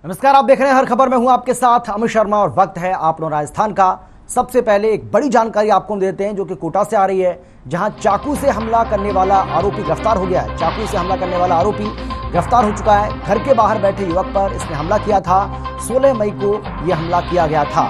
नमस्कार, आप देख रहे हैं हर खबर में हूं आपके साथ अमित शर्मा और वक्त है आप लोग राजस्थान का। सबसे पहले एक बड़ी जानकारी आपको देते हैं जो कि कोटा से आ रही है, जहां चाकू से हमला करने वाला आरोपी गिरफ्तार हो गया है। चाकू से हमला करने वाला आरोपी गिरफ्तार हो चुका है। घर के बाहर बैठे युवक पर इसने हमला किया था। 16 मई को यह हमला किया गया था।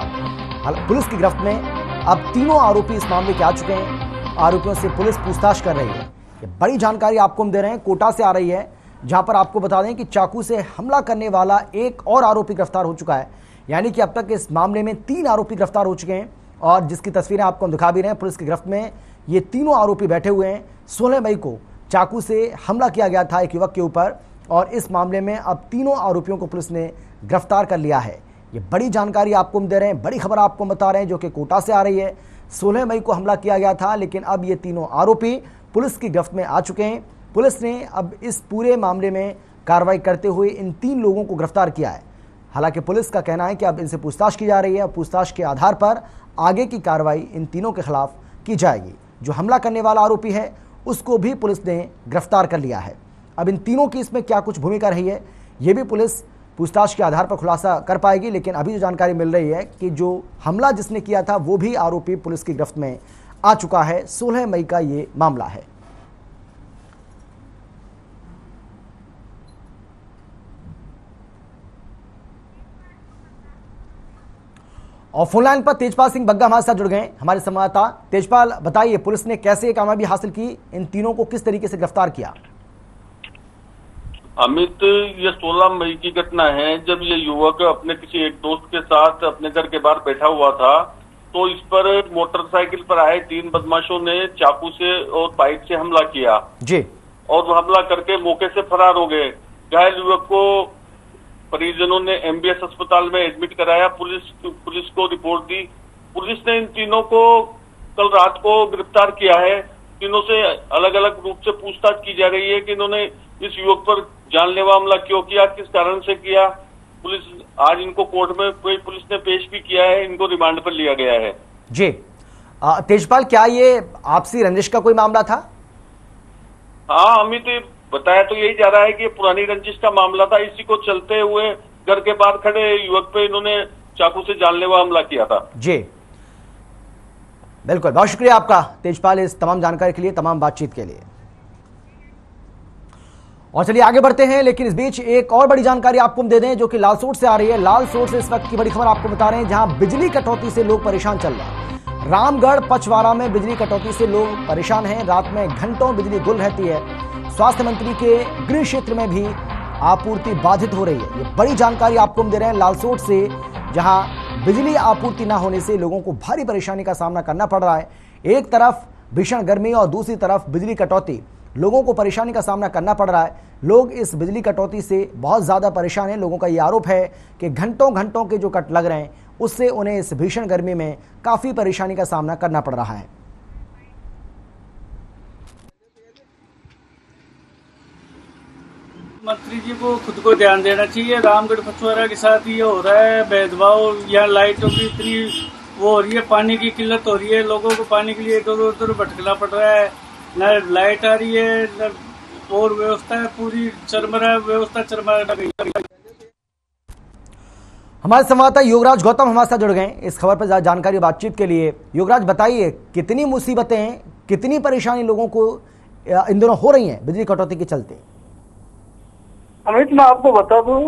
पुलिस की गिरफ्त में अब तीनों आरोपी इस मामले के आ चुके हैं। आरोपियों से पुलिस पूछताछ कर रही है। ये बड़ी जानकारी आपको हम दे रहे हैं, कोटा से आ रही है, जहां पर आपको बता दें कि चाकू से हमला करने वाला एक और आरोपी गिरफ्तार हो चुका है। यानी कि अब तक इस मामले में 3 आरोपी गिरफ्तार हो चुके हैं और जिसकी तस्वीरें आपको हम दिखा भी रहे हैं। पुलिस की गिरफ्त में ये तीनों आरोपी बैठे हुए हैं। 16 मई को चाकू से हमला किया गया था एक युवक के ऊपर और इस मामले में अब तीनों आरोपियों को पुलिस ने गिरफ्तार कर लिया है। ये बड़ी जानकारी आपको हम दे रहे हैं, बड़ी खबर आपको बता रहे हैं जो कि कोटा से आ रही है। 16 मई को हमला किया गया था, लेकिन अब ये तीनों आरोपी पुलिस की गिरफ्त में आ चुके हैं। पुलिस ने अब इस पूरे मामले में कार्रवाई करते हुए इन 3 लोगों को गिरफ्तार किया है। हालांकि पुलिस का कहना है कि अब इनसे पूछताछ की जा रही है और पूछताछ के आधार पर आगे की कार्रवाई इन तीनों के खिलाफ की जाएगी। जो हमला करने वाला आरोपी है उसको भी पुलिस ने गिरफ्तार कर लिया है। अब इन तीनों की इसमें क्या कुछ भूमिका रही है ये भी पुलिस पूछताछ के आधार पर खुलासा कर पाएगी। लेकिन अभी जो जानकारी मिल रही है कि जो हमला जिसने किया था वो भी आरोपी पुलिस की गिरफ्त में आ चुका है। 16 मई का ये मामला है। और फोन लाइन पर तेजपाल सिंह बग्गा हमारे साथ जुड़ गए, हमारे संवाददाता। तेजपाल, बताइए पुलिस ने कैसे कामयाबी हासिल की, इन तीनों को किस तरीके से गिरफ्तार किया? अमित, ये 16 मई की घटना है जब ये युवक अपने किसी एक दोस्त के साथ अपने घर के बाहर बैठा हुआ था, तो इस पर मोटरसाइकिल पर आए 3 बदमाशों ने चाकू से और पाइप से हमला किया जी, और हमला करके मौके से फरार हो गए। घायल युवक को परिजनों ने एमबीएस अस्पताल में एडमिट कराया। पुलिस को रिपोर्ट दी। पुलिस ने इन तीनों को कल रात को गिरफ्तार किया है। तीनों से अलग अलग रूप से पूछताछ की जा रही है कि इन्होंने इस युवक पर जानलेवा हमला क्यों किया, किस कारण से किया। पुलिस आज इनको कोर्ट में पुलिस ने पेश भी किया है। इनको रिमांड पर लिया गया है। जी तेजपाल, क्या ये आपसी रंजिश का कोई मामला था? हाँ अमित, बताया तो यही जा रहा है कि ये पुरानी रंजिश का मामला था। इसी को चलते हुए घर के बाहर खड़े युवक पे इन्होंने चाकू से जानलेवा हमला किया था। जी बिल्कुल, बहुत शुक्रिया आपका तेजपाल इस तमाम जानकारी के लिए, तमाम बातचीत के लिए। और चलिए आगे बढ़ते हैं, लेकिन इस बीच एक और बड़ी जानकारी आपको हम दे दें जो कि लालसोट से आ रही है। लालसोट से इस वक्त की बड़ी खबर आपको बता रहे हैं, जहां बिजली कटौती से लोग परेशान चल रहे हैं। रामगढ़ पचवाड़ा में बिजली कटौती से लोग परेशान हैं। रात में घंटों बिजली गुल रहती है। स्वास्थ्य मंत्री के गृह क्षेत्र में भी आपूर्ति बाधित हो रही है। ये बड़ी जानकारी आपको हम दे रहे हैं लालसोट से, जहां बिजली आपूर्ति न होने से लोगों को भारी परेशानी का सामना करना पड़ रहा है। एक तरफ भीषण गर्मी और दूसरी तरफ बिजली कटौती, लोगों को परेशानी का सामना करना पड़ रहा है। लोग इस बिजली कटौती से बहुत ज़्यादा परेशान हैं। लोगों का ये आरोप है कि घंटों घंटों के जो कट लग रहे हैं उससे उन्हें इस भीषण गर्मी में काफ़ी परेशानी का सामना करना पड़ रहा है। मंत्री जी को खुद को ध्यान देना चाहिए। रामगढ़ पचवाड़ा के साथ ये हो रहा है भेदभाव। यहाँ लाइटों की इतनी वो हो रही है, पानी की किल्लत हो रही है। लोगों को पानी के लिए इधर उधर भटकना पड़ रहा है। न लाइट आ रही है न और व्यवस्था है, पूरी चरमरा व्यवस्था चरमरा गई। हमारे संवाददाता योगराज गौतम हमारे साथ जुड़ गए इस खबर पर जानकारी बातचीत के लिए। योगराज, बताइए कितनी मुसीबतें, कितनी परेशानी लोगों को इन दिनों हो रही हैं बिजली कटौती के चलते? अमित, मैं आपको बता दूं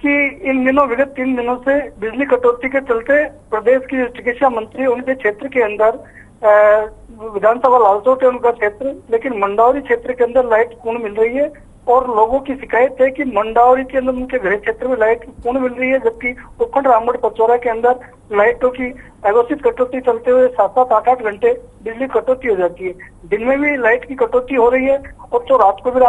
कि इन दिनों विगत 3 दिनों से बिजली कटौती के चलते प्रदेश की जो चिकित्सा मंत्री, उनके क्षेत्र के अंदर विधानसभा लालसोट है उनका क्षेत्र, लेकिन मंडावरी क्षेत्र के अंदर लाइट पूर्ण मिल रही है। और लोगों की शिकायत है कि मंडावरी के अंदर उनके गृह क्षेत्र में लाइट पूर्ण मिल रही है, जबकि उपखंड रामगढ़ पचौरा के अंदर लाइटों की अव्यवस्थित कटौती चलते हुए 7-7, 8-8 घंटे बिजली कटौती हो जाती है। दिन में भी लाइट की कटौती हो रही है और तो रात को भी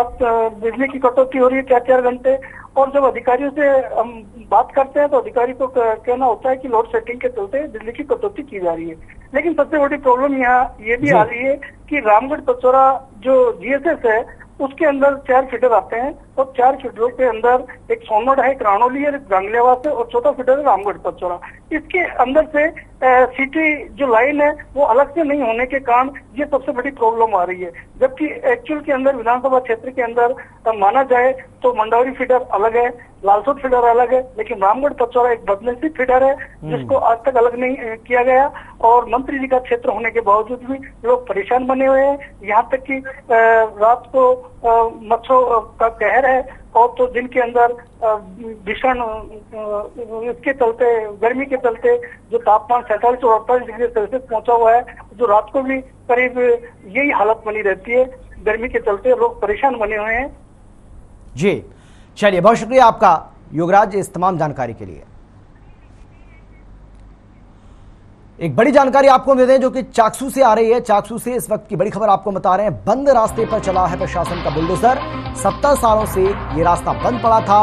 बिजली की कटौती हो रही है 4-4 घंटे। और जब अधिकारियों से हम बात करते हैं तो अधिकारी को कहना होता है कि लोड सेटिंग के चलते बिजली की कटौती की जा रही है। लेकिन सबसे बड़ी प्रॉब्लम यहाँ ये भी आ रही है कि रामगढ़ पचौरा जो जीएसएस है उसके अंदर 4 फीडर आते हैं और 4 फीडरों के अंदर एक सोनमठ है, एक राणौली है, एक गांगलियावास है और चौथा फीडर है रामगढ़ पचौरा। इसके अंदर से सिटी जो लाइन है वो अलग से नहीं होने के कारण ये सबसे बड़ी प्रॉब्लम आ रही है। जबकि एक्चुअल के अंदर विधानसभा क्षेत्र के अंदर माना जाए तो मंडावरी फीडर अलग है, लालसोट फीडर अलग है, लेकिन रामगढ़ पचौरा एक बदनसीब फीडर है जिसको आज तक अलग नहीं किया गया। और मंत्री जी का क्षेत्र होने के बावजूद भी लोग परेशान बने हुए हैं। यहाँ तक कि रात को मच्छरों का कहर है और तो दिन के अंदर भीषण इसके चलते, गर्मी के चलते जो तापमान 47 और 48 डिग्री सेल्सियस पहुंचा हुआ है, जो रात को भी करीब यही हालत बनी रहती है। गर्मी के चलते लोग परेशान बने हुए हैं। जी चलिए, बहुत शुक्रिया आपका योगराज इस तमाम जानकारी के लिए। एक बड़ी जानकारी आपको दे दें जो कि चाकसू से आ रही है। चाकसू से इस वक्त की बड़ी खबर आपको बता रहे हैं। बंद रास्ते पर चला है प्रशासन का बुलडोजर। 70 सालों से ये रास्ता बंद पड़ा था।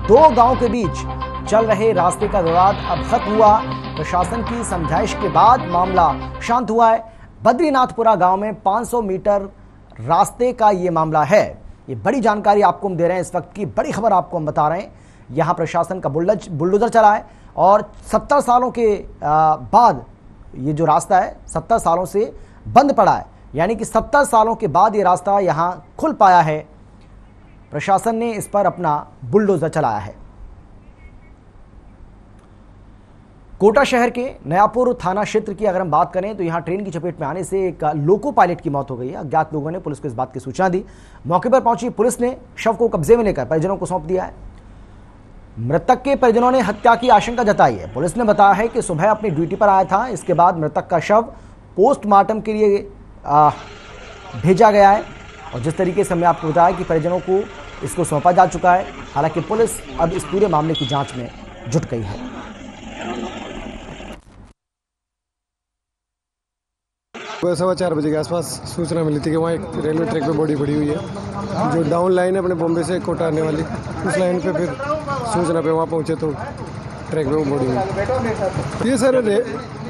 2 गांव के बीच चल रहे रास्ते का विवाद अब खत्म हुआ। प्रशासन की समझाइश के बाद मामला शांत हुआ है। बद्रीनाथपुरा गांव में 500 मीटर रास्ते का ये मामला है। ये बड़ी जानकारी आपको हम दे रहे हैं। इस वक्त की बड़ी खबर आपको हम बता रहे हैं। यहाँ प्रशासन का बुलडोजर चला है और 70 सालों के बाद ये जो रास्ता है 70 सालों से बंद पड़ा है, यानी कि 70 सालों के बाद ये रास्ता यहाँ खुल पाया है। प्रशासन ने इस पर अपना बुलडोजर चलाया है। कोटा शहर के नयापुर थाना क्षेत्र की अगर हम बात करें तो यहाँ ट्रेन की चपेट में आने से एक लोको पायलट की मौत हो गई है। अज्ञात लोगों ने पुलिस को इस बात की सूचना दी। मौके पर पहुंची पुलिस ने शव को कब्जे में लेकर परिजनों को सौंप दिया है। मृतक के परिजनों ने हत्या की आशंका जताई है। पुलिस ने बताया है कि सुबह अपनी ड्यूटी पर आया था। इसके बाद मृतक का शव पोस्टमार्टम के लिए भेजा गया है और जिस तरीके से हमने आपको बताया कि परिजनों को इसको सौंपा जा चुका है। हालांकि पुलिस अब इस पूरे मामले की जांच में जुट गई है। सुबह 4:15 बजे के आसपास सूचना मिली थी कि वहाँ एक रेलवे ट्रैक पे बॉडी पड़ी हुई है जो डाउन लाइन है अपने बॉम्बे से कोटा आने वाली। उस लाइन पे फिर सूचना पे वहाँ पहुँचे तो ट्रैक पे वो बॉडी हुई। ये सर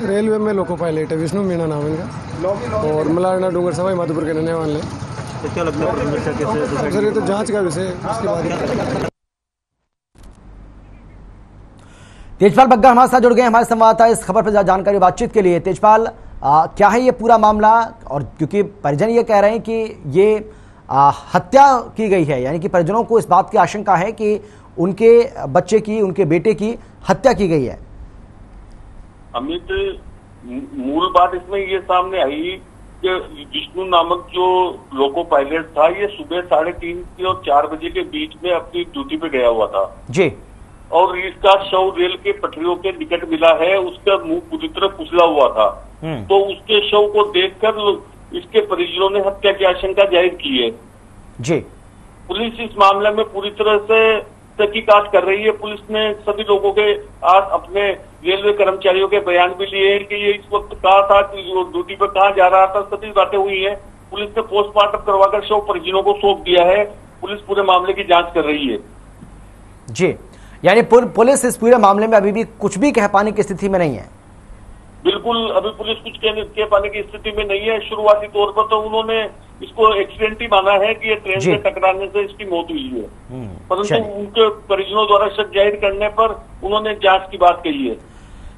रेलवे में लोको पायलट है, विष्णु मीणा नाम है इनका और मलारना डूंगर सवाई माधोपुर के रहने वाले हैं। तो क्या लगता है सर ये तो जाँच का विषय, उसके बाद। तेजपाल बग्गा हमारे साथ जुड़ गए, हमारे संवाददाता इस खबर पर जानकारी बातचीत के लिए। तेजपाल, क्या है ये पूरा मामला? और क्योंकि परिजन ये कह रहे हैं कि ये हत्या की गई है, यानी कि परिजनों को इस बात की आशंका है कि उनके बच्चे की, उनके बेटे की हत्या की गई है। अमित, मूल बात इसमें ये सामने आई कि विष्णु नामक जो लोको पायलट था ये सुबह 3:30 और 4 बजे के बीच में अपनी ड्यूटी पे गया हुआ था जी, और इसका शव रेल के पटरियों के निकट मिला है। उसका मुंह पूरी तरह कुचला हुआ था। तो उसके शव को देखकर इसके परिजनों ने हत्या की आशंका जाहिर की है जी। पुलिस इस मामले में पूरी तरह से तहकीकात कर रही है। पुलिस ने सभी लोगों के आज अपने रेलवे कर्मचारियों के बयान भी लिए हैं कि ये इस वक्त कहाँ था, ड्यूटी पर कहाँ जा रहा था, सभी बातें हुई है। पुलिस ने पोस्टमार्टम करवाकर शव परिजनों को सौंप दिया है। पुलिस पूरे मामले की जाँच कर रही है जी, यानी पुलिस इस पूरे मामले में अभी भी कुछ भी कह पाने की स्थिति में नहीं है। बिल्कुल, अभी पुलिस कुछ कह पाने की स्थिति में नहीं है। शुरुआती तौर पर तो उन्होंने इसको एक्सीडेंट ही माना है कि ये ट्रेन से टकराने से इसकी मौत हुई है, परंतु उनके परिजनों द्वारा शक जाहिर करने पर उन्होंने जांच की बात कही है।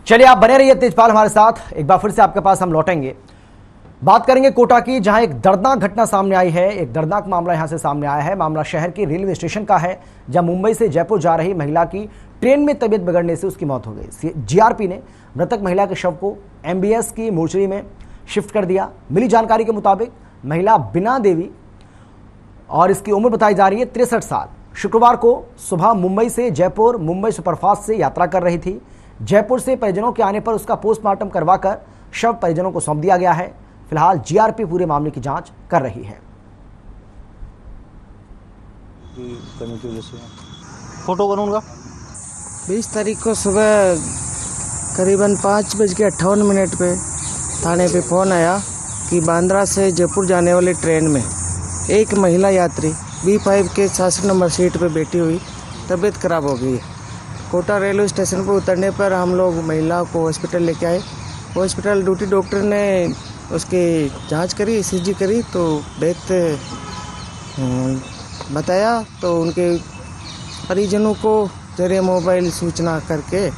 चलिए, आप बने रहिए तेजपाल हमारे साथ। एक बार फिर से आपके पास हम लौटेंगे, बात करेंगे कोटा की, जहां एक दर्दनाक घटना सामने आई है। एक दर्दनाक मामला यहां से सामने आया है। मामला शहर के रेलवे स्टेशन का है, जहां मुंबई से जयपुर जा रही महिला की ट्रेन में तबीयत बिगड़ने से उसकी मौत हो गई। जीआरपी ने मृतक महिला के शव को एमबीएस की मोर्चरी में शिफ्ट कर दिया। मिली जानकारी के मुताबिक महिला बिना देवी और इसकी उम्र बताई जा रही है 63 साल। शुक्रवार को सुबह मुंबई से जयपुर मुंबई सुपरफास्ट से यात्रा कर रही थी। जयपुर से परिजनों के आने पर उसका पोस्टमार्टम करवाकर शव परिजनों को सौंप दिया गया है। फिलहाल जीआरपी पूरे मामले की जांच कर रही है। फोटो बनूंगा 20 तारीख को सुबह करीबन 5:58 पे थाने पे फ़ोन आया कि बांद्रा से जयपुर जाने वाली ट्रेन में एक महिला यात्री B5 के 66 नंबर सीट पे बैठी हुई तबीयत खराब हो गई है। कोटा रेलवे स्टेशन पर उतरने पर हम लोग महिला को हॉस्पिटल लेके आए। हॉस्पिटल ड्यूटी डॉक्टर ने उसकी जांच करी, ECG करी तो डेथ बताया तो उनके परिजनों को जरिए मोबाइल सूचना करके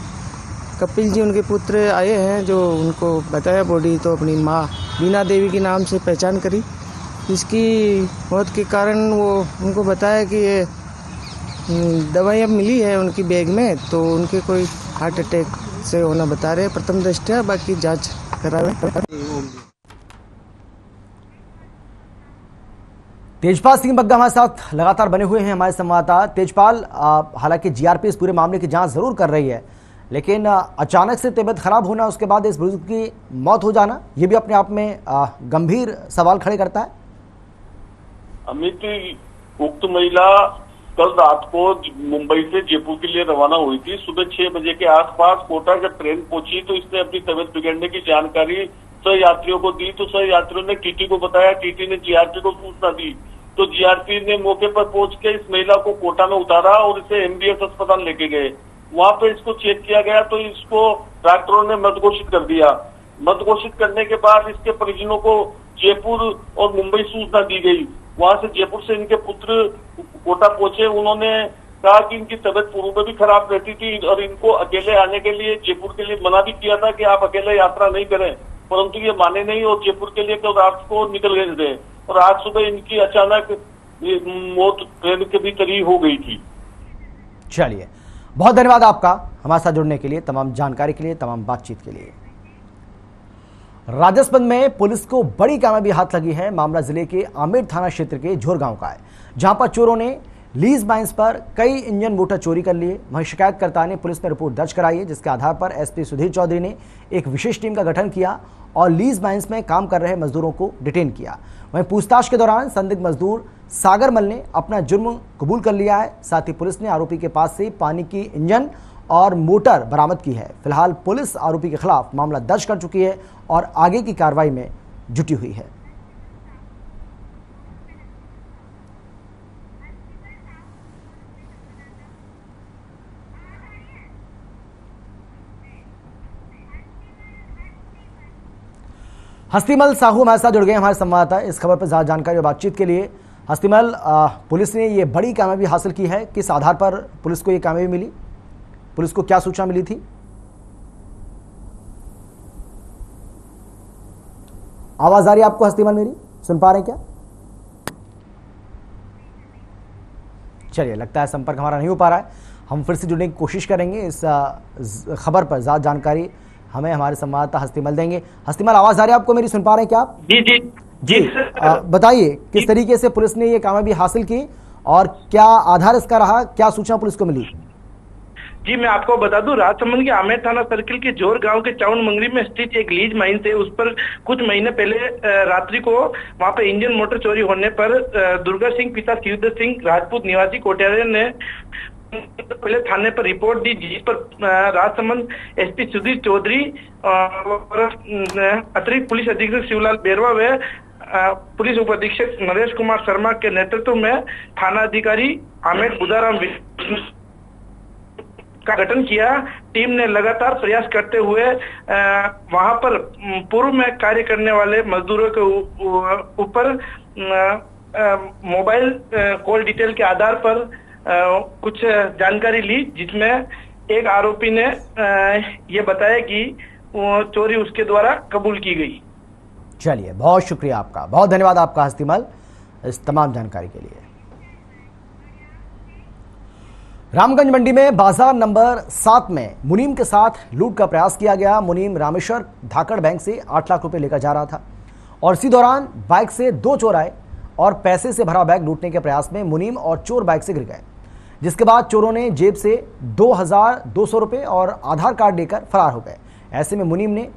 कपिल जी उनके पुत्र आए हैं, जो उनको बताया बॉडी तो अपनी माँ बीना देवी के नाम से पहचान करी। इसकी मौत के कारण वो उनको बताया कि ये दवाइयाँ मिली है उनकी बैग में, तो उनके कोई हार्ट अटैक से होना बता रहे हैं प्रथम दृष्टया, बाकी जांच करा रहे। तेजपाल सिंह बग्गा हमारे साथ लगातार बने हुए हैं हमारे संवाददाता। तेजपाल, हालांकि जीआरपी इस पूरे मामले की जांच जरूर कर रही है, लेकिन अचानक से तबीयत खराब होना, उसके बाद इस बुजुर्ग की मौत हो जाना, ये भी अपने आप में गंभीर सवाल खड़े करता है। अमित, उक्त महिला कल रात को मुंबई से जयपुर के लिए रवाना हुई थी। सुबह 6 बजे के आसपास कोटा जब ट्रेन पहुंची तो इसने अपनी तबीयत बिगड़ने की जानकारी सह यात्रियों को दी, तो सह यात्रियों ने टीटी को बताया, टीटी ने जीआरपी को सूचना दी, तो जीआरपी ने मौके पर पहुंच के इस महिला को कोटा में उतारा और इसे एमबीएस अस्पताल लेके गए। वहां पे इसको चेक किया गया तो इसको डॉक्टरों ने मृत घोषित कर दिया। मृत घोषित करने के बाद इसके परिजनों को जयपुर और मुंबई सूचना दी गई। वहां से जयपुर से इनके पुत्र कोटा पहुंचे। उन्होंने कहा कि इनकी तबीयत पूर्व में भी खराब रहती थी और इनको अकेले आने के लिए जयपुर के लिए मना भी किया था कि आप अकेले यात्रा नहीं करें, परंतु ये माने नहीं और जयपुर के लिए तो रात को निकल गए थे और आज सुबह इनकी अचानक मौत ट्रेन के भी करीब हो गई थी। चलिए, बहुत धन्यवाद आपका हमारे साथ जुड़ने के लिए, तमाम जानकारी के लिए, तमाम बातचीत के लिए। राजसमंद में पुलिस को बड़ी कामयाबी हाथ लगी है। मामला जिले के आमेर थाना क्षेत्र के झोर गांव का है, जहां पर चोरों ने लीज माइंस पर कई इंजन मोटर चोरी कर लिए। वहीं शिकायतकर्ता ने पुलिस में रिपोर्ट दर्ज कराई है, जिसके आधार पर एसपी सुधीर चौधरी ने एक विशेष टीम का गठन किया और लीज माइंस में काम कर रहे मजदूरों को डिटेन किया। वहीं पूछताछ के दौरान संदिग्ध मजदूर सागर मल ने अपना जुर्म कबूल कर लिया है। साथ ही पुलिस ने आरोपी के पास से पानी की इंजन और मोटर बरामद की है। फिलहाल पुलिस आरोपी के खिलाफ मामला दर्ज कर चुकी है और आगे की कार्रवाई में जुटी हुई है। हस्तीमल साहू हमारे साथ जुड़ गए हमारे संवाददाता इस खबर पर ज्यादा जानकारी और बातचीत के लिए। हस्तीमल, पुलिस ने ये बड़ी कामयाबी हासिल की है, किस आधार पर पुलिस को ये कामयाबी मिली? पुलिस को क्या सूचना मिली थी? आवाज आ रही है आपको हस्तीमल मेरी? सुन पा रहे हैं क्या? चलिए, लगता है संपर्क हमारा नहीं हो पा रहा है। हम फिर से जुड़ने की कोशिश करेंगे। इस खबर पर ज्यादा जानकारी हमें हमारे संवाददाता हस्तीमल देंगे। हस्तीमल, आवाज आ रही है आपको मेरी? सुन पा रहे हैं क्या आप? जी जी जी। बताइए किस तरीके से पुलिस ने ये कामयाबी हासिल की और क्या आधार इसका रहा, क्या सूचना पुलिस को मिली? जी, मैं आपको बता दूं, राजसमंद के आमेर थाना सर्किल के जोर गांव के चाउन मंगरी में स्थित एक लीज माइंस है। उस पर कुछ महीने पहले रात्रि को वहां पे इंजन मोटर चोरी होने पर दुर्गा सिंह पिता शिवदत्त सिंह राजपूत निवासी कोटियारे ने पहले थाने पर रिपोर्ट दी, जिस पर राजसमंद एसपी सुधीर चौधरी और अतिरिक्त पुलिस अधीक्षक शिवलाल बेरवा व पुलिस उप अधीक्षक नरेश कुमार शर्मा के नेतृत्व में थाना अधिकारी आमेर बुदाराम का गठन किया। टीम ने लगातार प्रयास करते हुए वहां पर पूर्व में कार्य करने वाले मजदूरों के ऊपर मोबाइल कॉल डिटेल के आधार पर कुछ जानकारी ली, जिसमें एक आरोपी ने ये बताया कि चोरी उसके द्वारा कबूल की गई। चलिए, बहुत शुक्रिया आपका, बहुत धन्यवाद आपका हस्तीमल इस तमाम जानकारी के लिए। रामगंज मंडी में बाजार नंबर 7 में मुनीम के साथ लूट का प्रयास किया गया। मुनीम रामेश्वर धाकड़ बैंक से 8 लाख रुपए लेकर जा रहा था और इसी दौरान बाइक से 2 चोर आए और पैसे से भरा बैग लूटने के प्रयास में मुनीम और चोर बाइक से गिर गए, जिसके बाद चोरों ने जेब से 2200 रुपए और आधार कार्ड लेकर फरार हो गए। ऐसे में मुनीम ने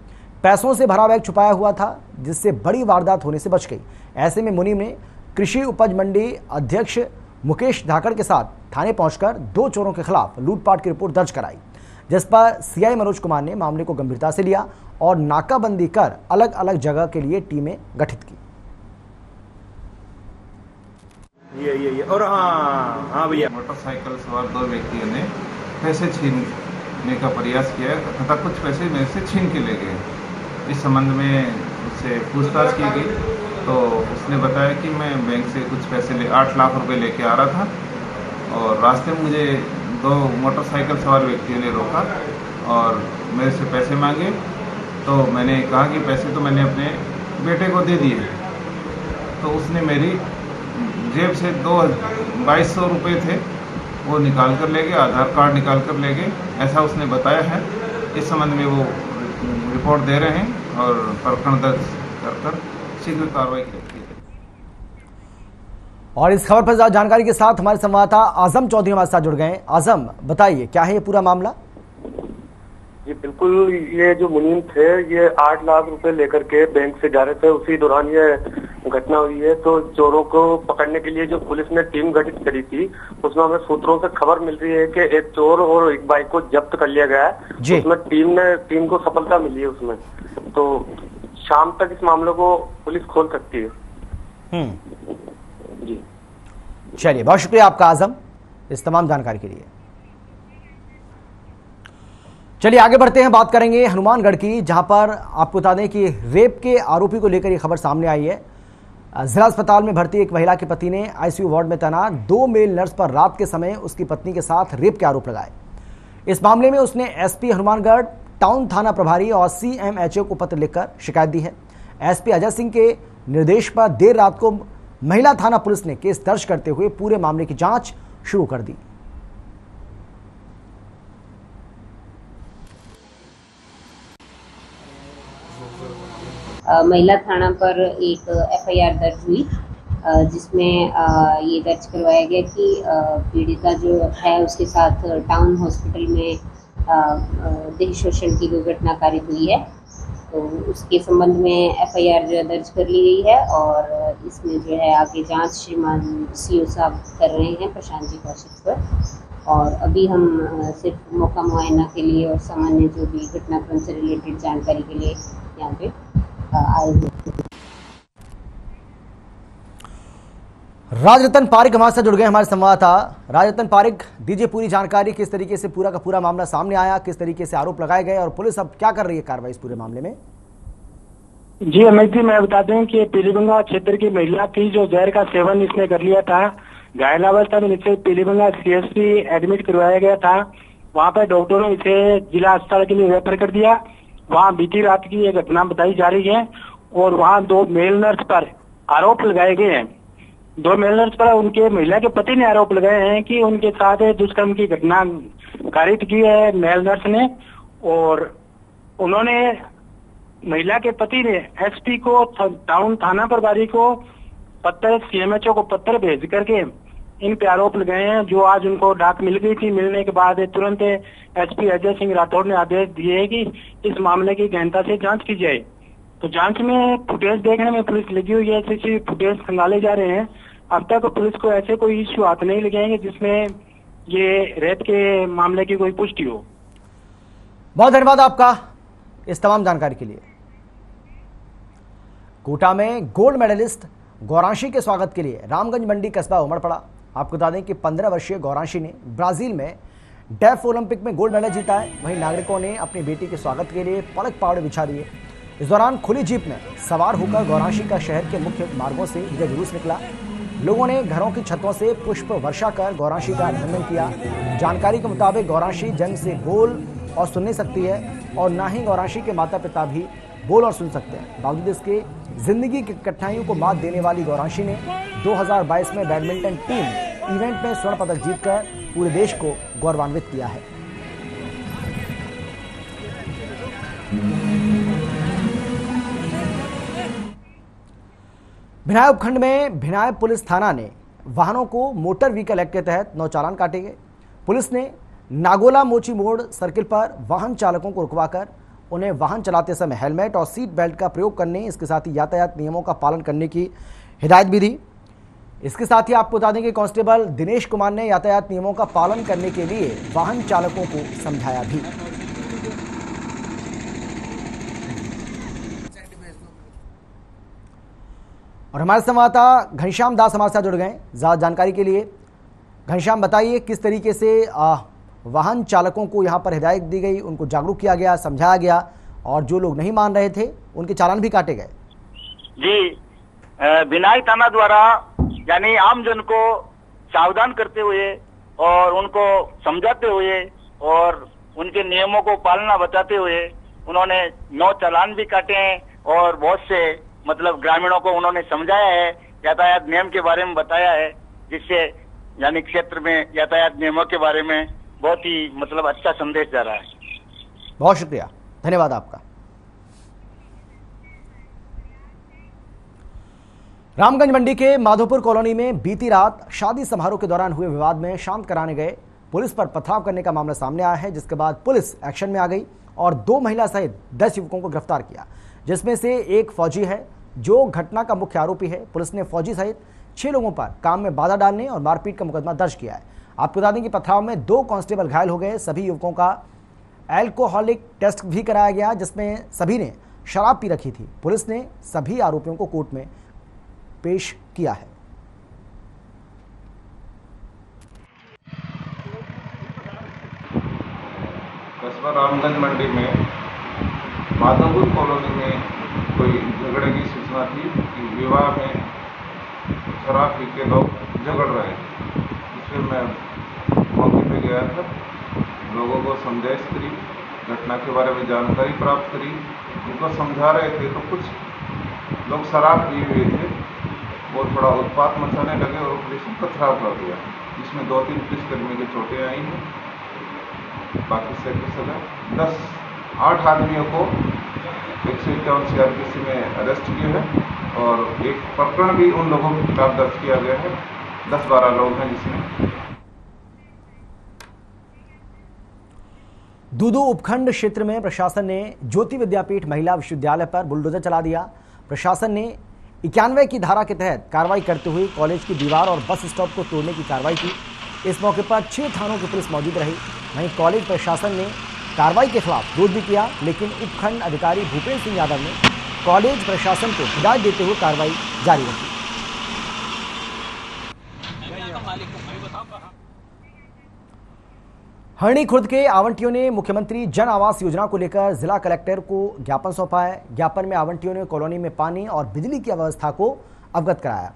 पैसों से भरा बैग छुपाया हुआ था, जिससे बड़ी वारदात होने से बच गई। ऐसे में मुनीम ने कृषि उपज मंडी अध्यक्ष मुकेश धाकड़ के साथ थाने पहुंचकर 2 चोरों के खिलाफ लूटपाट की रिपोर्ट दर्ज कराई, जिस पर सीआई मनोज कुमार ने मामले को गंभीरता से लिया और नाकाबंदी कर अलग अलग जगह के लिए टीमें गठित की। ये और हाँ भैया, मोटरसाइकिल सवार 2 व्यक्तियों ने पैसे छीनने का प्रयास किया तथा कुछ पैसे मेरे से छीन के ले गए। इस संबंध में उससे पूछताछ की गई तो उसने बताया कि मैं बैंक से कुछ पैसे 8 लाख रुपए लेके आ रहा था और रास्ते में मुझे 2 मोटरसाइकिल सवार व्यक्तियों ने रोका और मेरे से पैसे मांगे। तो मैंने कहा कि पैसे तो मैंने अपने बेटे को दे दिए। तो उसने मेरी जेब से 2200 रुपये थे वो निकाल कर ले गए, आधार कार्ड निकाल कर ले गए, ऐसा उसने बताया है। इस संबंध में वो रिपोर्ट दे रहे हैं और प्रकरण दर्ज कर शीघ्र कार्रवाई की जाती है। और इस खबर पर ज्यादा जानकारी के साथ हमारे संवाददाता आजम चौधरी हमारे साथ जुड़ गए हैं। आजम, बताइए क्या है ये पूरा मामला? जी बिल्कुल, ये जो मुनीम थे ये 8 लाख रुपए लेकर के बैंक से जा रहे थे, उसी दौरान ये घटना हुई है। तो चोरों को पकड़ने के लिए जो पुलिस ने टीम गठित करी थी उसमें हमें सूत्रों से खबर मिल रही है कि एक चोर और एक बाइक को जब्त कर लिया गया है। उसमें टीम को सफलता मिली है उसमें। तो शाम तक इस मामले को पुलिस खोल सकती है। जी चलिए, बहुत शुक्रिया आपका आजम इस तमाम जानकारी के लिए। चलिए आगे बढ़ते हैं, बात करेंगे हनुमानगढ़ की, जहां पर आपको बता दें कि रेप के आरोपी को लेकर ये खबर सामने आई है। जिला अस्पताल में भर्ती एक महिला के पति ने आईसीयू वार्ड में तैनात 2 मेल नर्स पर रात के समय उसकी पत्नी के साथ रेप के आरोप लगाए। इस मामले में उसने एसपी हनुमानगढ़ टाउन थाना प्रभारी और सीएमएचओ को पत्र लिखकर शिकायत दी है। एसपी अजय सिंह के निर्देश पर देर रात को महिला थाना पुलिस ने केस दर्ज करते हुए पूरे मामले की जांच शुरू कर दी। महिला थाना पर एक एफआईआर दर्ज हुई जिसमें ये दर्ज करवाया गया कि पीड़िता जो है उसके साथ टाउन हॉस्पिटल में देह शोषण की दुर्घटना कारित हुई है। तो उसके संबंध में एफआईआर जो दर्ज कर ली गई है और इसमें जो है आगे जांच श्रीमान सीओ साहब कर रहे हैं प्रशांत जी कौशिक पर। और अभी हम सिर्फ मौका मुआयना के लिए और सामान्य जो भी घटनाक्रम से रिलेटेड जानकारी के लिए यहाँ पे आए हुए। राजरतन पारिक हमारे साथ जुड़ गए, हमारे संवाददाता। राजरतन पारिक, दीजिए पूरी जानकारी, किस तरीके से पूरा का पूरा मामला सामने आया, किस तरीके से आरोप लगाए गए और पुलिस अब क्या कर रही है कार्रवाई इस पूरे मामले में? जी अमित जी, मैं बता दें कि पीलीभंगा क्षेत्र की महिला थी जो जहर का सेवन इसने कर लिया था। घायलावस्था में इसे पीलीभंगा सीएससी एडमिट करवाया गया था। वहाँ पर डॉक्टरों ने इसे जिला अस्पताल के लिए रेफर कर दिया। वहाँ बीती रात की एक घटना बताई जा रही है और वहाँ 2 मेल नर्स पर आरोप लगाए गए हैं। 2 मेल नर्स पर उनके महिला के पति ने आरोप लगाए हैं कि उनके साथ दुष्कर्म की घटना कारित की है मेल नर्स ने। और उन्होंने महिला के पति ने एसपी को टाउन थाना प्रभारी को पत्र, सीएमएचओ को पत्र भेज करके इन पे आरोप लगाए हैं। जो आज उनको डाक मिल गई थी, मिलने के बाद तुरंत एसपी अजय सिंह राठौर ने आदेश दिए है कि इस मामले की गहनता से जांच की जाए। तो जांच में फुटेज देखने में पुलिस लगी हुई है, सीसीटीवी फुटेज खंगाले जा रहे हैं। अब तक पुलिस को ऐसे कोई इश्यू हाथ नहीं लगाएंगे जिसमें ये रेप के मामले की कोई पुष्टि हो। बहुत धन्यवाद आपका इस तमाम जानकारी के लिए। कोटा में गोल्ड मेडलिस्ट गौरांशी के स्वागत के लिए रामगंज मंडी कस्बा उमड़ पड़ा। आपको बता दें कि 15 वर्षीय गौरांशी ने ब्राजील में डेफ ओलंपिक में गोल्ड मेडल जीता है। वहीं नागरिकों ने अपनी बेटी के स्वागत के लिए पलक पावड़े बिछा दिए। इस दौरान खुली जीप में सवार होकर गौरांशी का शहर के मुख्य मार्गों से विजय जुलूस निकला। लोगों ने घरों की छतों से पुष्प वर्षा कर गौरांशी का अभिनंदन किया। जानकारी के मुताबिक गौरांशी जन्म से बोल और सुन नहीं सकती है और ना ही गौरांशी के माता पिता भी बोल और सुन सकते हैं। बावजूद इसके जिंदगी की कठिनाइयों को मात देने वाली गौरांशी ने 2022 में बैडमिंटन टीम इवेंट में स्वर्ण पदक जीतकर पूरे देश को गौरवान्वित किया है। भिनाय उपखंड में भिनाय पुलिस थाना ने वाहनों को मोटर व्हीकल एक्ट के तहत 9 चालान काटे गए। पुलिस ने नागोला मोची मोड़ सर्किल पर वाहन चालकों को रुकवाकर उन्हें वाहन चलाते समय हेलमेट और सीट बेल्ट का प्रयोग करने, इसके साथ ही यातायात नियमों का पालन करने की हिदायत भी दी। इसके साथ ही आपको बता दें कि कांस्टेबल दिनेश कुमार ने यातायात नियमों का पालन करने के लिए वाहन चालकों को समझाया भी। और हमारे संवाददाता घनश्याम दास हमारे साथ जुड़ गए ज्यादा जानकारी के लिए। घनश्याम, बताइए किस तरीके से वाहन चालकों को यहाँ पर हिदायत दी गई, उनको जागरूक किया गया, समझाया गया और जो लोग नहीं मान रहे थे उनके चालान भी काटे गए? जी, बिनाई थाना द्वारा यानी आम जन को सावधान करते हुए और उनको समझाते हुए और उनके नियमों को पालना बताते हुए उन्होंने 9 चालान भी काटे हैं और बहुत से मतलब ग्रामीणों को उन्होंने समझाया है, यातायात नियम के बारे में बताया है, जिससे यानी क्षेत्र में यातायात नियमों के बारे में बहुत ही मतलब अच्छा संदेश जा रहा है। बहुत शुक्रिया, धन्यवाद आपका। रामगंज मंडी के माधोपुर कॉलोनी में बीती रात शादी समारोह के दौरान हुए विवाद में शांत कराने गए पुलिस पर पथराव करने का मामला सामने आया है, जिसके बाद पुलिस एक्शन में आ गई और 2 महिला सहित 10 युवकों को गिरफ्तार किया, जिसमें से एक फौजी है जो घटना का मुख्य आरोपी है। पुलिस ने फौजी सहित 6 लोगों पर काम में बाधा डालने और मारपीट का मुकदमा दर्ज किया है। आपको बता दें कि पथराव में 2 कांस्टेबल घायल हो गए। सभी युवकों का एल्कोहलिक टेस्ट भी कराया गया, जिसमें सभी ने शराब पी रखी थी। पुलिस ने सभी आरोपियों को कोर्ट में पेश किया है। कस्बा रामगंज मंडी में माधोपुर कॉलोनी में कोई झगड़े की सूचना थी कि विवाह में शराब पी के लोग झगड़ रहे थे। इसलिए मैं मौके पे गया था, लोगों को समझाइश करी, घटना के बारे में जानकारी प्राप्त करी, उनको समझा रहे थे तो कुछ लोग शराब पिए हुए थे और थोड़ा उत्पात मचाने लगे और पुलिस ने पथराव कर दिया, जिसमें 2-3 पुलिसकर्मी की चोटें आई हैं। बाकी से 8 आदमियों को 151 CRPC में अरेस्ट किए हैं और एक प्रकरण भी उन लोगों के खिलाफ दर्ज किया गया है। 10-12 लोग हैं जिसमें दूदू उपखंड क्षेत्र में प्रशासन ने ज्योति विद्यापीठ महिला विश्वविद्यालय पर बुलडोजर चला दिया। प्रशासन ने 91 की धारा के तहत कार्रवाई करते हुए कॉलेज की दीवार और बस स्टॉप को तोड़ने की कार्रवाई की। इस मौके पर 6 थानों की पुलिस मौजूद रही। वहीं कॉलेज प्रशासन ने कार्रवाई के खिलाफ विरोध भी किया, लेकिन उपखंड अधिकारी भूपेंद्र सिंह यादव ने कॉलेज प्रशासन को हिदायत देते हुए कार्रवाई जारी रखी। हरणी खुर्द के आवंटियों ने मुख्यमंत्री जन आवास योजना को लेकर जिला कलेक्टर को ज्ञापन सौंपा है। ज्ञापन में आवंटियों ने कॉलोनी में पानी और बिजली की व्यवस्था को अवगत कराया।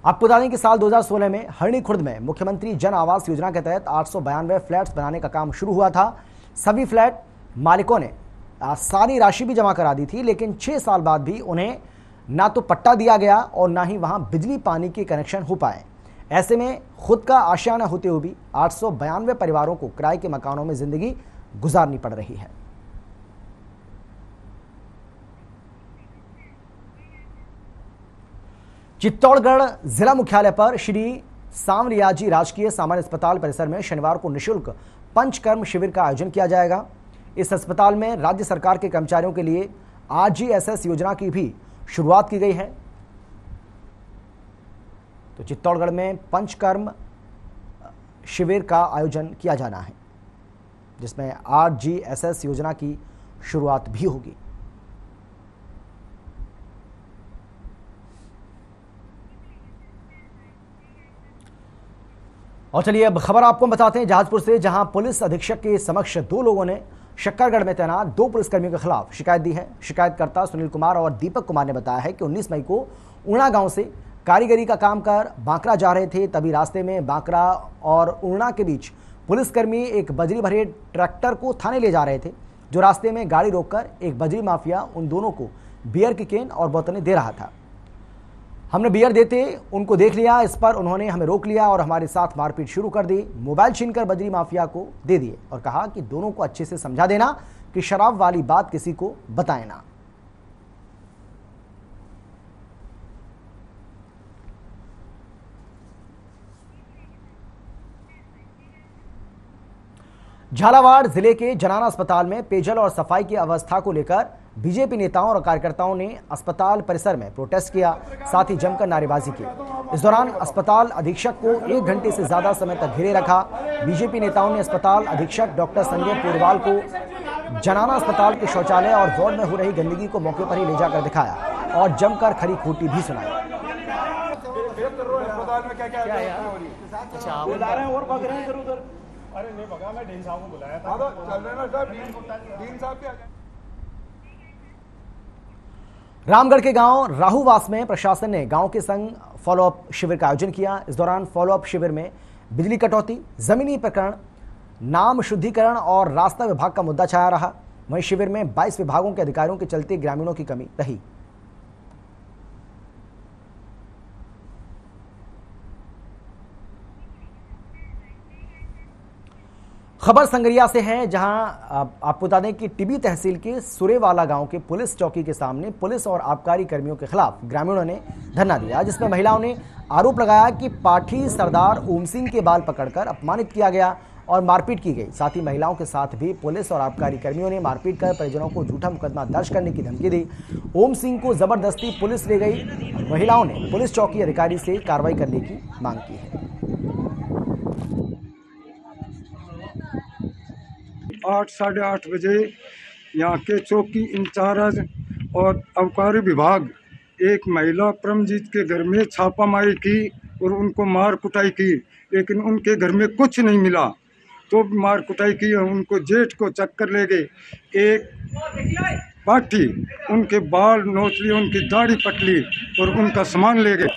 आपको बता दें कि साल 2016 में हरणी खुर्द में मुख्यमंत्री जन आवास योजना के तहत 892 फ्लैट्स बनाने का काम शुरू हुआ था। सभी फ्लैट मालिकों ने सारी राशि भी जमा करा दी थी, लेकिन 6 साल बाद भी उन्हें ना तो पट्टा दिया गया और ना ही वहां बिजली पानी के कनेक्शन हो पाए। ऐसे में खुद का आशियाना होते हुए भी 892 परिवारों को किराए के मकानों में जिंदगी गुजारनी पड़ रही है। चित्तौड़गढ़ जिला मुख्यालय पर श्री सांवरियाजी राजकीय सामान्य अस्पताल परिसर में शनिवार को निःशुल्क पंचकर्म शिविर का आयोजन किया जाएगा। इस अस्पताल में राज्य सरकार के कर्मचारियों के लिए RGSS योजना की भी शुरुआत की गई है। तो चित्तौड़गढ़ में पंचकर्म शिविर का आयोजन किया जाना है, जिसमें RGSS योजना की शुरुआत भी होगी। और चलिए अब खबर आपको बताते हैं जहाजपुर से, जहां पुलिस अधीक्षक के समक्ष 2 लोगों ने शक्करगढ़ में तैनात 2 पुलिसकर्मियों के खिलाफ शिकायत दी है। शिकायतकर्ता सुनील कुमार और दीपक कुमार ने बताया है कि 19 मई को उड़ना गांव से कारीगरी का काम कर बांकरा जा रहे थे। तभी रास्ते में बांकरा और उड़ना के बीच पुलिसकर्मी एक बजरी भरे ट्रैक्टर को थाने ले जा रहे थे, जो रास्ते में गाड़ी रोककर एक बजरी माफिया उन दोनों को बियर की केन और बोतलें दे रहा था। हमने बियर देते उनको देख लिया, इस पर उन्होंने हमें रोक लिया और हमारे साथ मारपीट शुरू कर दी। मोबाइल छीनकर बजरी माफिया को दे दिए और कहा कि दोनों को अच्छे से समझा देना कि शराब वाली बात किसी को बताए ना। झालावाड़ जिले के जनाना अस्पताल में पेयजल और सफाई की अवस्था को लेकर बीजेपी नेताओं और कार्यकर्ताओं ने अस्पताल परिसर में प्रोटेस्ट किया, साथ ही जमकर नारेबाजी की। इस दौरान अस्पताल अधीक्षक को 1 घंटे से ज्यादा समय तक घेरे रखा। बीजेपी नेताओं ने अस्पताल अधीक्षक डॉक्टर संजय पोरवाल को जनाना अस्पताल के शौचालय और वार्ड में हो रही गंदगी को मौके पर ही ले जाकर दिखाया और जमकर खरी खोटी भी सुनाई। अरे नहीं भगा, मैं डीन साहब को बुलाया था। चल रहे ना साहब, डीन साहब भी आ गए। रामगढ़ के गांव राहूवास में प्रशासन ने गांव के संग फॉलोअप शिविर का आयोजन किया। इस दौरान फॉलोअप शिविर में बिजली कटौती, जमीनी प्रकरण, नाम शुद्धिकरण और रास्ता विभाग का मुद्दा छाया रहा। वहीं शिविर में 22 विभागों के अधिकारियों के चलते ग्रामीणों की कमी रही। खबर संगरिया से है, जहां आपको बता दें कि टिबी तहसील के सुरेवाला गांव के पुलिस चौकी के सामने पुलिस और आबकारी कर्मियों के खिलाफ ग्रामीणों ने धरना दिया, जिसमें महिलाओं ने आरोप लगाया कि पाठी सरदार ओम सिंह के बाल पकड़कर अपमानित किया गया और मारपीट की गई। साथ ही महिलाओं के साथ भी पुलिस और आबकारी कर्मियों ने मारपीट कर परिजनों को झूठा मुकदमा दर्ज करने की धमकी दी। ओम सिंह को जबरदस्ती पुलिस ले गई। महिलाओं ने पुलिस चौकी अधिकारी से कार्रवाई करने की मांग की है। 8 साढ़े 8 बजे यहाँ के चौकी इंचार्ज और आबकारी विभाग एक महिला परमजीत के घर में छापामारी की और उनको मार कुटाई की, लेकिन उनके घर में कुछ नहीं मिला तो मार कुटाई की। उनको जेठ को चक्कर ले गए। एक पाठी उनके बाल नोच लिए, उनकी दाढ़ी पटली और उनका सामान ले गए।